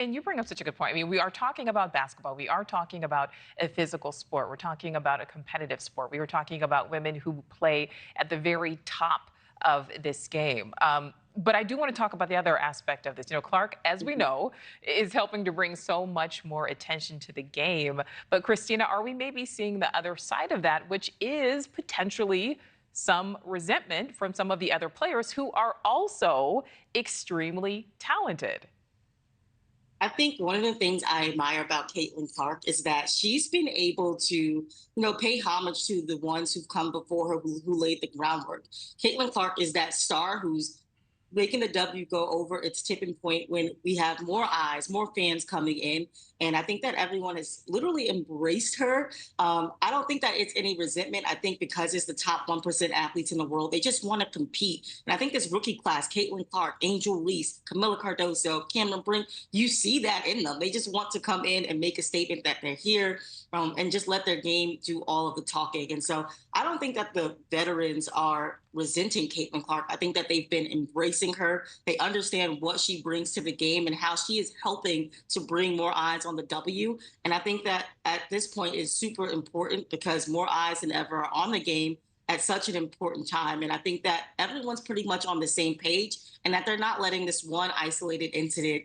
And you bring up such a good point. I mean, we are talking about basketball. We are talking about a physical sport. We're talking about a competitive sport. We were talking about women who play at the very top of this game. But I do want to talk about the other aspect of this. Clark, as we know, is helping to bring so much more attention to the game. But Khristina, are we maybe seeing the other side of that, which is potentially some resentment from some of the other players who are also extremely talented? I think one of the things I admire about Caitlin Clark is that she's been able to, pay homage to the ones who've come before her who laid the groundwork. Caitlin Clark is that star who's making the W go over its tipping point when we have more eyes, more fans coming in. And I think that everyone has literally embraced her. I don't think that it's any resentment. I think because it's the top 1% athletes in the world, they just want to compete. And I think this rookie class, Caitlin Clark, Angel Reese, Camila Cardoso, Cameron Brink, you see that in them. They just want to come in and make a statement that they're here, and just let their game do all of the talking. And so I don't think that the veterans are resenting Caitlin Clark. I think that they've been embracing her. They understand what she brings to the game and how she is helping to bring more eyes on the W. And I think that at this point is super important because more eyes than ever are on the game at such an important time. And I think that everyone's pretty much on the same page and that they're not letting this one isolated incident,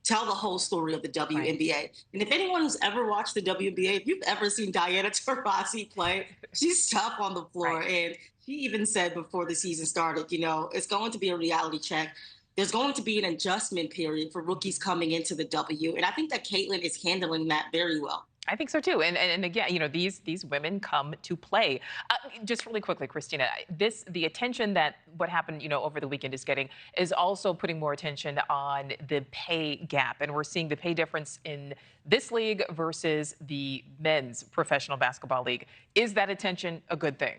tell the whole story of the WNBA. Right. And if anyone who's ever watched the WNBA, if you've ever seen Diana Taurasi play, she's tough on the floor. Right. And she even said before the season started, it's going to be a reality check. There's going to be an adjustment period for rookies coming into the W. And I think that Caitlin is handling that very well. I think so too, and again, these women come to play. Just really quickly, Khristina, the attention that what happened, over the weekend is also putting more attention on the pay gap, and we're seeing the pay difference in this league versus the men's professional basketball league. Is that attention a good thing?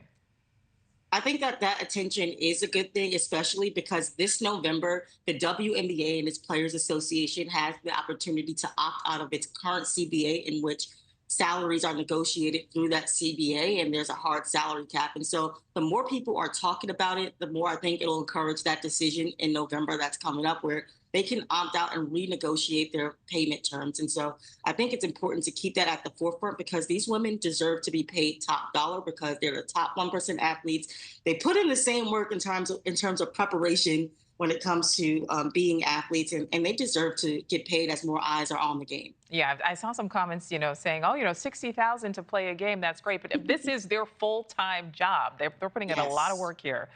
I think that attention is a good thing, especially because this November, the WNBA and its Players Association has the opportunity to opt out of its current CBA in which salaries are negotiated through that CBA and there's a hard salary cap. And so the more people are talking about it, the more I think it'll encourage that decision in November that's coming up where they can opt out and renegotiate their payment terms. And so I think it's important to keep that at the forefront because these women deserve to be paid top dollar because they're the top 1% athletes. They put in the same work in terms of preparation when it comes to being athletes, and they deserve to get paid as more eyes are on the game. Yeah, I saw some comments, saying, oh, 60,000 to play a game, that's great. But if this is their full-time job, they're putting in a lot of work here.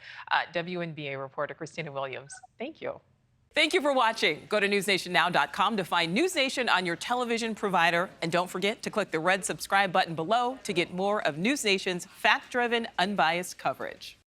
WNBA reporter Khristina Williams, thank you. Thank you for watching. Go to newsnationnow.com to find News Nation on your television provider. And don't forget to click the red subscribe button below to get more of News Nation's fact-driven, unbiased coverage.